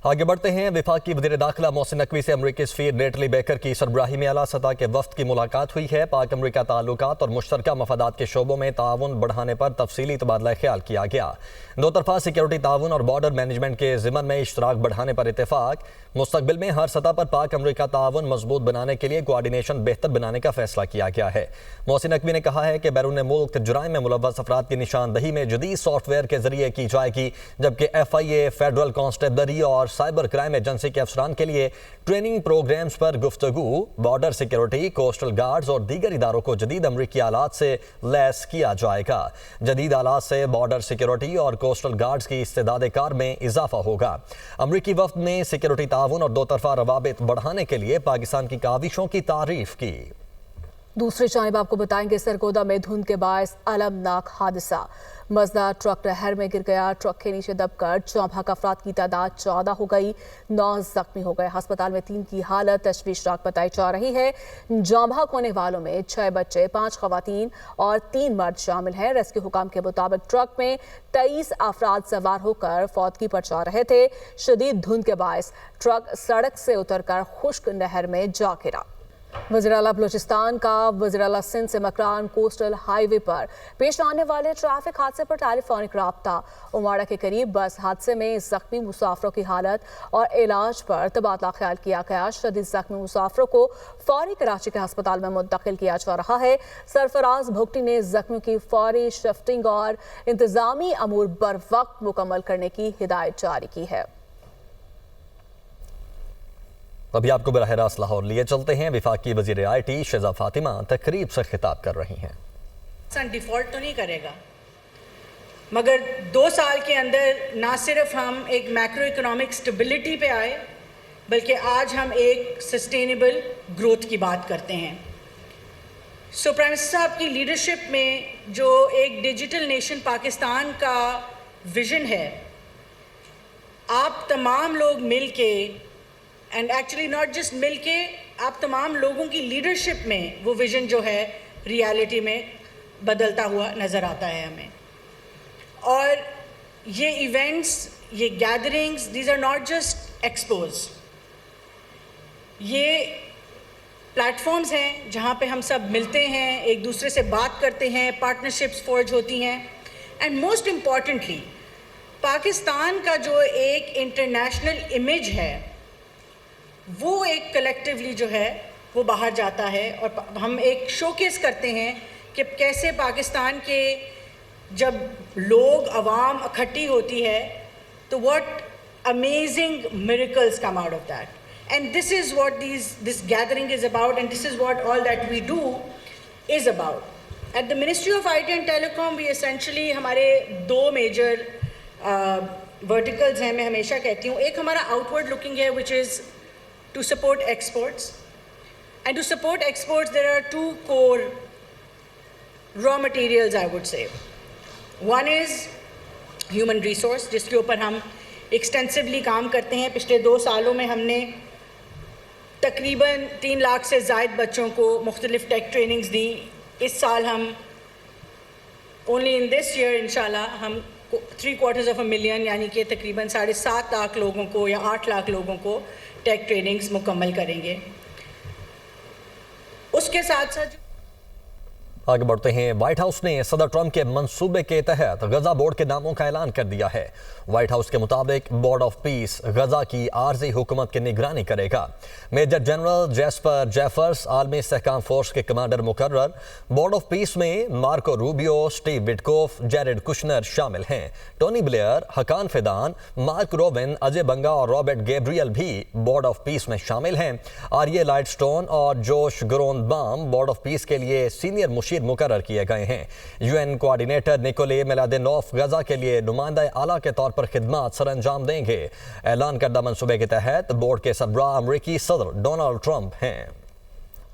آگے بڑھتے ہیں۔ وفاقی وزیر داخلہ محسن نقوی سے امریکی سفیر نیٹلی بیکر کی سربراہی میں اعلیٰ سطح کے وفد کی ملاقات ہوئی ہے۔ پاک امریکہ تعلقات اور مشترکہ مفادات کے شعبوں میں تعاون بڑھانے پر تفصیلی تبادلہ خیال کیا گیا۔ دو طرفہ سیکیورٹی تعاون اور بارڈر مینجمنٹ کے ضمن میں اشتراک بڑھانے پر اتفاق۔ مستقبل میں ہر سطح پر پاک امریکہ تعاون مضبوط بنانے کے لیے کوارڈینیشن بہتر بنانے کا فیصلہ کیا گیا ہے۔ محسن نقوی نے کہا ہے کہ بیرون ملک جرائم میں ملوث افراد کی نشاندہی میں جدید سافٹ ویئر کے ذریعے کی جائے گی، جبکہ FIA، فیڈرل کانسٹیبلری اور سائبر کرائم ایجنسی کے افسران کے لیے ٹریننگ پروگرامز پر گفتگو۔ بارڈر سیکیورٹی، کوسٹل گارڈز اور دیگر اداروں کو جدید امریکی آلات سے لیس کیا جائے گا۔ جدید آلات سے بارڈر سیکیورٹی اور کوسٹل گارڈز کی استعداد کار میں اضافہ ہوگا۔ امریکی وفد نے سیکیورٹی تعاون اور دو طرفہ روابط بڑھانے کے لیے پاکستان کی کاوشوں کی تعریف کی۔ دوسری جانب آپ کو بتائیں گے سرگودا میں دھند کے باعث المناک حادثہ۔ مزدہ ٹرک نہر میں گر گیا۔ ٹرک کے نیچے دب کر جاں بحق افراد کی تعداد 14 ہو گئی، 9 زخمی ہو گئے۔ ہسپتال میں 3 کی حالت تشویشناک بتائی جا رہی ہے۔ جاں بحق ہونے والوں میں 6 بچے، 5 خواتین اور 3 مرد شامل ہیں۔ ریسکیو حکام کے مطابق ٹرک میں 23 افراد سوار ہو کر فوتگی پر جا رہے تھے۔ شدید دھند کے باعث ٹرک سڑک سے اتر کر خشک نہر میں جا گرا۔ وزیراعلیٰ بلوچستان کا وزیراعلیٰ سندھ سے مکران کوسٹل ہائی وے پر پیش آنے والے ٹریفک حادثے پر ٹیلی فونک رابطہ۔ امواڑہ کے قریب بس حادثے میں زخمی مسافروں کی حالت اور علاج پر تبادلہ خیال کیا گیا۔ شدید زخمی مسافروں کو فوری کراچی کے ہسپتال میں منتقل کیا جا رہا ہے۔ سرفراز بھگٹی نے زخمیوں کی فوری شفٹنگ اور انتظامی امور بر وقت مکمل کرنے کی ہدایت جاری کی ہے۔ ابھی آپ کو براہ راست لاہور لیے چلتے ہیں۔ وفاقی وزیر IT شہزاد فاطمہ تقریب سے خطاب کر رہی ہیں۔ ڈیفالٹ تو نہیں کرے گا، مگر 2 سال کے اندر نہ صرف ہم ایک میکرو اکنامک سٹیبلٹی پہ آئے، بلکہ آج ہم ایک سسٹینیبل گروتھ کی بات کرتے ہیں۔ پرائم منسٹر صاحب کی لیڈرشپ میں جو ایک ڈیجیٹل نیشن پاکستان کا ویژن ہے، آپ تمام لوگ مل کے، اینڈ ایکچولی ناٹ جسٹ مل کے، آپ تمام لوگوں کی لیڈرشپ میں وہ ویژن جو ہے ریالٹی میں بدلتا ہوا نظر آتا ہے ہمیں۔ اور یہ ایونٹس، یہ gatherings, these are not just expos, یہ پلیٹ فارمز ہیں جہاں پہ ہم سب ملتے ہیں، ایک دوسرے سے بات کرتے ہیں، پارٹنرشپس فورج ہوتی ہیں، اینڈ موسٹ امپورٹنٹلی پاکستان کا جو ایک انٹرنیشنل امیج ہے وہ ایک کلیکٹیولی جو ہے وہ باہر جاتا ہے، اور ہم ایک شوکیس کرتے ہیں کہ کیسے پاکستان کے جب لوگ، عوام اکٹھی ہوتی ہے تو what amazing miracles come out of that. And this is what this gathering is about, and this is what all that we do is about. At the Ministry of IT and Telecom, we essentially ہمارے 2 major verticals ہیں، میں ہمیشہ کہتی ہوں۔ ایک ہمارا outward looking ہے which is to support exports, and to support exports there are 2 core raw materials I would say. One is human resource، جس کے اوپر ہم ایکسٹینسولی کام کرتے ہیں۔ پچھلے 2 سالوں میں ہم نے تقریباً 3 لاکھ سے زائد بچوں کو مختلف ٹیک ٹریننگز دی۔ اس سال ہم only in this year انشاءاللہ ہم 750,000 یعنی کہ تقریباً 7.5 لاکھ لوگوں کو یا 8 لاکھ لوگوں کو ٹیک ٹریننگز مکمل کریں گے۔ اس کے ساتھ ساتھ آگے بڑھتے ہیں۔ وائٹ ہاؤس نے صدر ٹرمپ کے منصوبے کے تحت غزہ بورڈ کے ناموں کا اعلان کر دیا ہے۔ وائٹ ہاؤس کے مطابق بورڈ آف پیس غزہ کی عارضی حکومت کی نگرانی کرے گا۔ میجر جنرل جیسپر جیفرس عالمی استحکام فورس کے کمانڈر مقرر۔ بورڈ آف پیس میں Marco Rubio, Steve Witkoff, Jared Kushner شامل ہیں۔ Tony Blair, Hakan Fidan, Marc Rowan, Ajay Banga اور رابرٹ گیبریل بھی بورڈ آف پیس میں شامل ہیں۔ آریے لائٹ سٹون اور Josh Gruenbaum board of peace کے لیے سینئر مشیر مقرر کیے گئے ہیں۔ UN coordinator Nickolay Mladenov Gaza کے لیے نمائندہ اعلیٰ کے طور پر خدمات سر انجام دیں گے۔ اعلان کردہ منصوبے کے تحت بورڈ کے سربراہ امریکی صدر ڈونلڈ ٹرمپ ہیں۔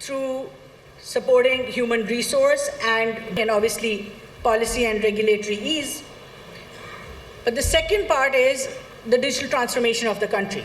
Through supporting human resource and obviously policy and regulatory ease. But the second part is the digital transformation of the country.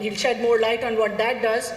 he'll shed more light on what that does.